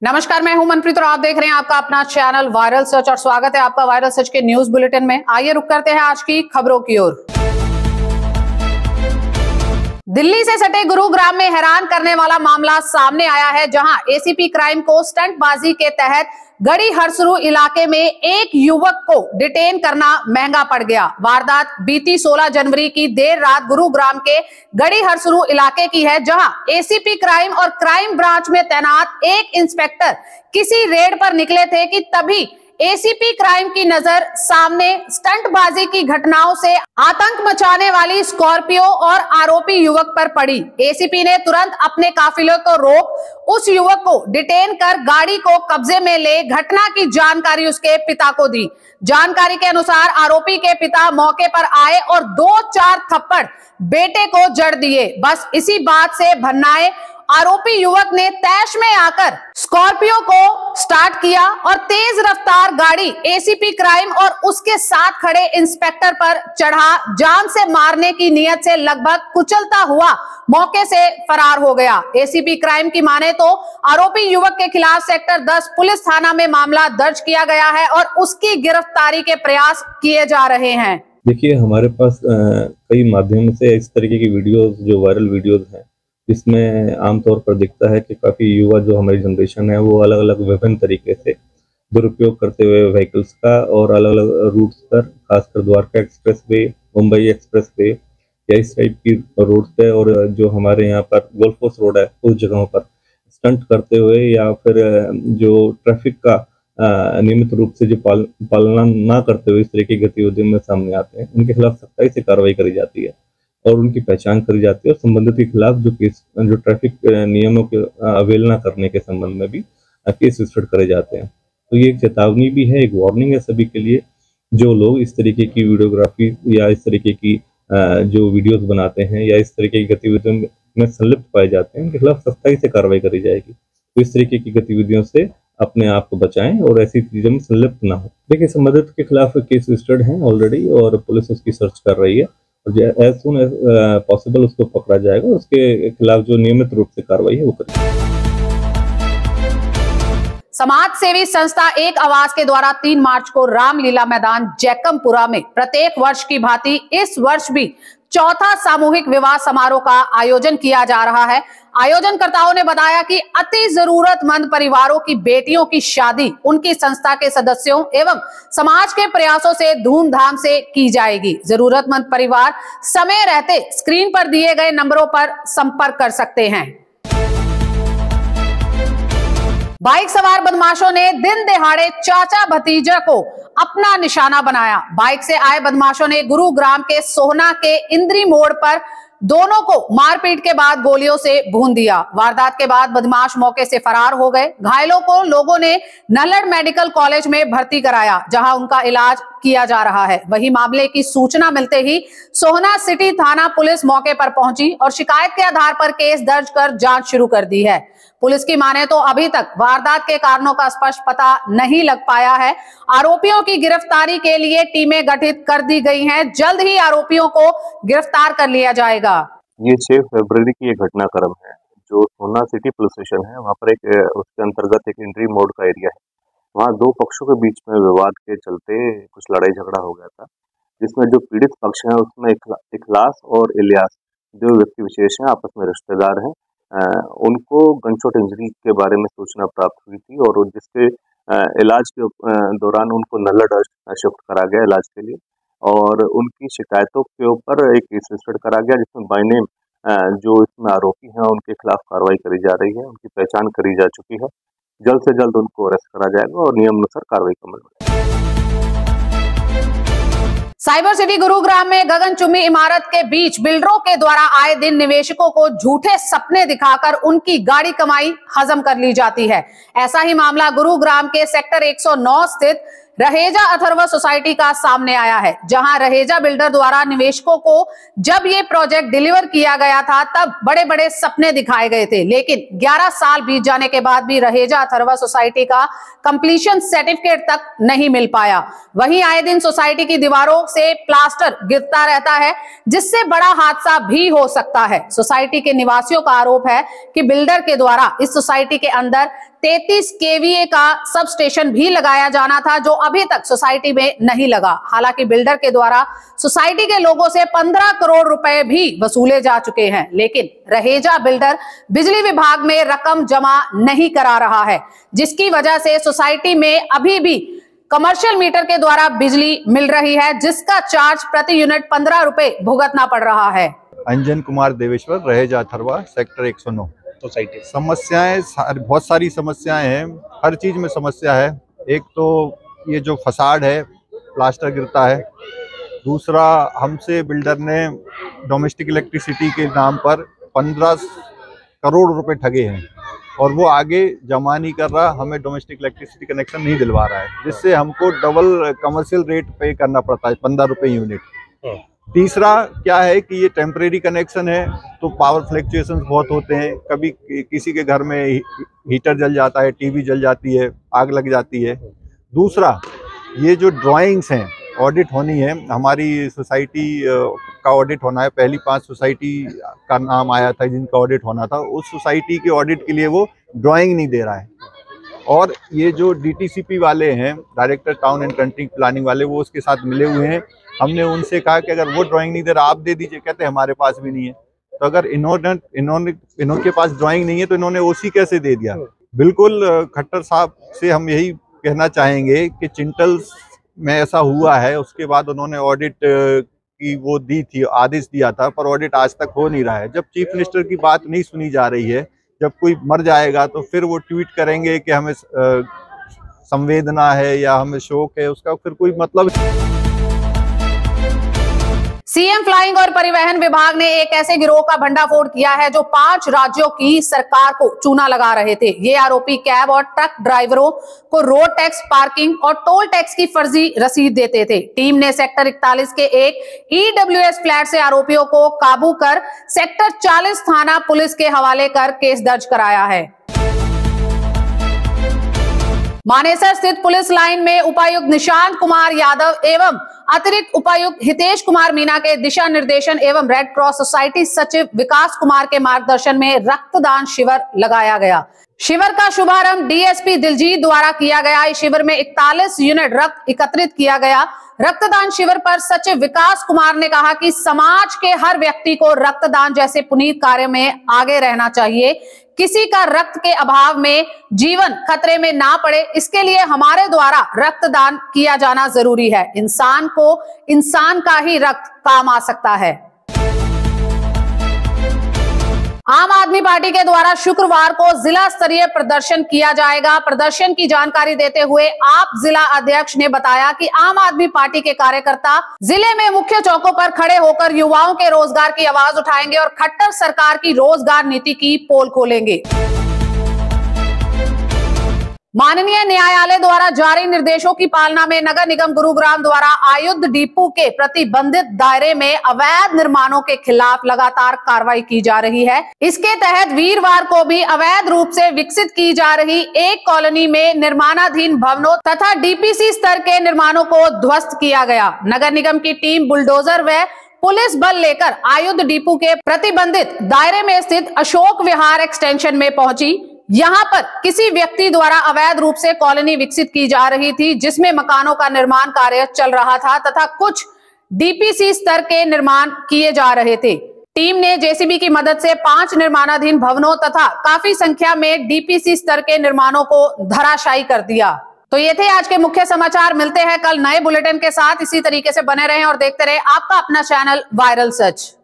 नमस्कार, मैं हूं मनप्रीत और आप देख रहे हैं आपका अपना चैनल वायरल सच और स्वागत है आपका वायरल सच के न्यूज बुलेटिन में। आइए रुक करते हैं आज की खबरों की ओर। दिल्ली से सटे गुरुग्राम में हैरान करने वाला मामला सामने आया है, जहां एसीपी क्राइम को स्टंटबाजी के तहत गढ़ी हरसरू इलाके में एक युवक को डिटेन करना महंगा पड़ गया। वारदात बीती 16 जनवरी की देर रात गुरुग्राम के गढ़ी हरसरू इलाके की है, जहां एसीपी क्राइम और क्राइम ब्रांच में तैनात एक इंस्पेक्टर किसी रेड पर निकले थे कि तभी एसीपी क्राइम की नजर सामने स्टंटबाजी की घटनाओं से आतंक मचाने वाली स्कॉर्पियो और आरोपी युवक पर पड़ी। एसीपी ने तुरंत अपने काफिले को रोक उस युवक को डिटेन कर गाड़ी को कब्जे में ले घटना की जानकारी उसके पिता को दी। जानकारी के अनुसार आरोपी के पिता मौके पर आए और 2-4 थप्पड़ बेटे को जड़ दिए। बस इसी बात से भन्नाए आरोपी युवक ने तैश में आकर स्कॉर्पियो को स्टार्ट किया और तेज रफ्तार गाड़ी एसीपी क्राइम और उसके साथ खड़े इंस्पेक्टर पर चढ़ा जान से मारने की नीयत से लगभग कुचलता हुआ मौके से फरार हो गया। एसीपी क्राइम की माने तो आरोपी युवक के खिलाफ सेक्टर 10 पुलिस थाना में मामला दर्ज किया गया है और उसकी गिरफ्तारी के प्रयास किए जा रहे हैं। देखिए, हमारे पास कई माध्यम से इस तरीके की वीडियोस जो वायरल वीडियोस हैं, इसमें आमतौर पर दिखता है कि काफ़ी युवा जो हमारी जनरेशन है वो अलग अलग विभिन्न तरीके से दुरुपयोग करते हुए व्हीकल्स का और अलग अलग रूट्स पर, खासकर Dwarka express way, Mumbai express way या इस टाइप की रोड पे और जो हमारे यहाँ पर गोल्फ कोर्स रोड है उस जगहों पर स्टंट करते हुए या फिर जो ट्रैफिक का नियमित रूप से जो पालना ना करते हुए इस तरह की गतिविधियों में सामने आते हैं, उनके खिलाफ सख्ती से कार्रवाई करी जाती है और उनकी पहचान करी जाती है और संबंधित के खिलाफ जो ट्रैफिक नियमों के अवहेलना करने के संबंध में भी केस रजिस्टर्ड करे जाते हैं। तो ये एक चेतावनी भी है, एक वार्निंग है सभी के लिए जो लोग इस तरीके की वीडियोग्राफी या इस तरीके की जो वीडियोस बनाते हैं या इस तरीके की गतिविधियों में संलिप्त पाए जाते हैं, उनके खिलाफ सख्ती से कार्रवाई करी जाएगी। तो इस तरीके की गतिविधियों से अपने आप को बचाएं और ऐसी चीजों में संलिप्त ना हो। देखिए, संबंधित के खिलाफ केस रजिस्टर्ड है ऑलरेडी और पुलिस उसकी सर्च कर रही है और एज सून एज पॉसिबल उसको पकड़ा जाएगा, उसके खिलाफ जो नियमित रूप से कार्रवाई है वो करेगी। समाज सेवी संस्था एक आवाज के द्वारा 3 मार्च को रामलीला मैदान जैकमपुरा में प्रत्येक वर्ष की भांति इस वर्ष भी चौथा सामूहिक विवाह समारोह का आयोजन किया जा रहा है। आयोजनकर्ताओं ने बताया कि अति जरूरतमंद परिवारों की बेटियों की शादी उनकी संस्था के सदस्यों एवं समाज के प्रयासों से धूमधाम से की जाएगी। जरूरतमंद परिवार समय रहते स्क्रीन पर दिए गए नंबरों पर संपर्क कर सकते हैं। बाइक सवार बदमाशों ने दिन दहाड़े चाचा भतीजा को अपना निशाना बनाया। बाइक से आए बदमाशों ने गुरुग्राम के सोहना के इंद्री मोड़ पर दोनों को मारपीट के बाद गोलियों से भून दिया। वारदात के बाद बदमाश मौके से फरार हो गए। घायलों को लोगों ने नल्लड़ मेडिकल कॉलेज में भर्ती कराया, जहां उनका इलाज किया जा रहा है। वहीं मामले की सूचना मिलते ही सोहना सिटी थाना पुलिस मौके पर पहुंची और शिकायत के आधार पर केस दर्ज कर जांच शुरू कर दी है। पुलिस की माने तो अभी तक वारदात के कारणों का स्पष्ट पता नहीं लग पाया है। आरोपियों की गिरफ्तारी के लिए टीमें गठित कर दी गई हैं। जल्द ही आरोपियों को गिरफ्तार कर लिया जाएगा। ये 6 फरवरी की एक घटनाक्रम है जो सोहना सिटी पुलिस स्टेशन है, वहाँ पर एक उसके अंतर्गत एक एंट्री मोड का एरिया है। वहाँ 2 पक्षों के बीच में विवाद के चलते कुछ लड़ाई झगड़ा हो गया था, जिसमें जो पीड़ित पक्ष है उसमें इखलास और इलियास जो व्यक्ति विशेष हैं, आपस में रिश्तेदार हैं, उनको गनशॉट इंजरी के बारे में सूचना प्राप्त हुई थी और जिसके इलाज के दौरान उनको नल्लड़ शिफ्ट करा गया इलाज के लिए और उनकी शिकायतों के ऊपर एक केस रजिस्टर्ड करा गया, जिसमें बाय नेम जो इसमें आरोपी हैं उनके खिलाफ कार्रवाई करी जा रही है, उनकी पहचान करी जा चुकी है। जल्द से जल्द उनको अरेस्ट करा जाएगा और नियमानुसार कार्रवाई का अमल होगा। साइबर सिटी गुरुग्राम में गगनचुंबी इमारत के बीच बिल्डरों के द्वारा आए दिन निवेशकों को झूठे सपने दिखाकर उनकी गाड़ी कमाई हजम कर ली जाती है। ऐसा ही मामला गुरुग्राम के सेक्टर 109 स्थित रहेजा अथर्व सोसाइटी का सामने आया है, जहां रहेजा बिल्डर द्वारा निवेशकों को जब ये प्रोजेक्ट डिलीवर किया गया था तब बड़े बड़े सपने दिखाए गए थे, लेकिन 11 साल बीत जाने के बाद भी रहेजा अथर्व सोसाइटी का कंप्लीशन सर्टिफिकेट तक नहीं मिल पाया। वहीं आए दिन सोसाइटी की दीवारों से प्लास्टर गिरता रहता है, जिससे बड़ा हादसा भी हो सकता है। सोसाइटी के निवासियों का आरोप है कि बिल्डर के द्वारा इस सोसाइटी के अंदर 33 kVA का सब स्टेशन भी लगाया जाना था, जो अभी तक सोसाइटी में नहीं लगा। हालांकि बिल्डर के द्वारा सोसाइटी के लोगों से 15 करोड़ रुपए भी वसूले जा चुके हैं, लेकिन रहेजा बिल्डर बिजली विभाग में रकम जमा नहीं करा रहा है, जिसकी वजह से सोसाइटी में अभी भी कमर्शियल मीटर के द्वारा बिजली मिल रही है, जिसका चार्ज प्रति यूनिट 15 रुपए भुगतना पड़ रहा है। अंजन कुमार देवेश्वर, रहेजा अथर्वा, सेक्टर 109। सोसाइटी समस्याएं बहुत सारी समस्याएं हैं, हर चीज में समस्या है। एक तो ये जो फसाड है, प्लास्टर गिरता है। दूसरा, हमसे बिल्डर ने डोमेस्टिक इलेक्ट्रिसिटी के नाम पर 15 करोड़ रुपए ठगे हैं और वो आगे जमा नहीं कर रहा, हमें डोमेस्टिक इलेक्ट्रिसिटी कनेक्शन नहीं दिलवा रहा है, जिससे हमको डबल कमर्शियल रेट पे करना पड़ता है, 15 रुपए यूनिट। तीसरा क्या है कि ये टेम्परेरी कनेक्शन है, तो पावर फ्लक्चुएशंस बहुत होते हैं। कभी किसी के घर में हीटर जल जाता है, टीवी जल जाती है, आग लग जाती है। दूसरा, ये जो ड्राइंग्स हैं, ऑडिट होनी है, हमारी सोसाइटी का ऑडिट होना है। पहली 5 सोसाइटी का नाम आया था जिनका ऑडिट होना था, उस सोसाइटी के ऑडिट के लिए वो ड्राइंग नहीं दे रहा है। और ये जो DTCP वाले हैं, director town and country planning वाले, वो उसके साथ मिले हुए हैं। हमने उनसे कहा कि अगर वो ड्राइंग नहीं दे रहा, आप दे दीजिए। कहते हमारे पास भी नहीं है। तो अगर इन्होंने पास ड्राइंग नहीं है तो इन्होंने OC कैसे दे दिया? बिल्कुल खट्टर साहब से हम यही कहना चाहेंगे कि चिंटल्स में ऐसा हुआ है, उसके बाद उन्होंने ऑडिट की वो दी थी, आदेश दिया था, पर ऑडिट आज तक हो नहीं रहा है। जब चीफ मिनिस्टर की बात नहीं सुनी जा रही है, जब कोई मर जाएगा तो फिर वो ट्वीट करेंगे कि हमें संवेदना है या हमें शोक है, उसका फिर कोई मतलब। सीएम फ्लाइंग और परिवहन विभाग ने एक ऐसे गिरोह का भंडाफोड़ किया है जो 5 राज्यों की सरकार को चूना लगा रहे थे। ये आरोपी कैब और ट्रक ड्राइवरों को रोड टैक्स, पार्किंग और टोल टैक्स की फर्जी रसीद देते थे। टीम ने सेक्टर 41 के एक EWS फ्लैट से आरोपियों को काबू कर सेक्टर 40 थाना पुलिस के हवाले कर केस दर्ज कराया है। मानेसर स्थित पुलिस लाइन में उपायुक्त निशांत कुमार यादव एवं अतिरिक्त उपायुक्त हितेश कुमार मीना के दिशा निर्देशन एवं रेड क्रॉस सोसाइटी सचिव विकास कुमार के मार्गदर्शन में रक्तदान शिविर लगाया गया। शिविर का शुभारंभ DSP दिलजीत द्वारा किया गया। इस शिविर में 41 यूनिट रक्त एकत्रित किया गया। रक्तदान शिविर पर सचिव विकास कुमार ने कहा कि समाज के हर व्यक्ति को रक्तदान जैसे पुनीत कार्य में आगे रहना चाहिए। किसी का रक्त के अभाव में जीवन खतरे में ना पड़े, इसके लिए हमारे द्वारा रक्तदान किया जाना जरूरी है। इंसान को इंसान का ही रक्त काम आ सकता है। आम आदमी पार्टी के द्वारा शुक्रवार को जिला स्तरीय प्रदर्शन किया जाएगा। प्रदर्शन की जानकारी देते हुए आप जिला अध्यक्ष ने बताया कि आम आदमी पार्टी के कार्यकर्ता जिले में मुख्य चौकों पर खड़े होकर युवाओं के रोजगार की आवाज उठाएंगे और खट्टर सरकार की रोजगार नीति की पोल खोलेंगे। माननीय न्यायालय द्वारा जारी निर्देशों की पालना में नगर निगम गुरुग्राम द्वारा आयुध डिपो के प्रतिबंधित दायरे में अवैध निर्माणों के खिलाफ लगातार कार्रवाई की जा रही है। इसके तहत वीरवार को भी अवैध रूप से विकसित की जा रही एक कॉलोनी में निर्माणाधीन भवनों तथा DPC स्तर के निर्माणों को ध्वस्त किया गया। नगर निगम की टीम बुलडोजर व पुलिस बल लेकर आयुध डिपो के प्रतिबंधित दायरे में स्थित अशोक विहार एक्सटेंशन में पहुंची। यहाँ पर किसी व्यक्ति द्वारा अवैध रूप से कॉलोनी विकसित की जा रही थी, जिसमें मकानों का निर्माण कार्य चल रहा था तथा कुछ DPC स्तर के निर्माण किए जा रहे थे। टीम ने JCB की मदद से 5 निर्माणाधीन भवनों तथा काफी संख्या में DPC स्तर के निर्माणों को धराशायी कर दिया। तो ये थे आज के मुख्य समाचार। मिलते हैं कल नए बुलेटिन के साथ। इसी तरीके से बने रहें और देखते रहें आपका अपना चैनल वायरल सच।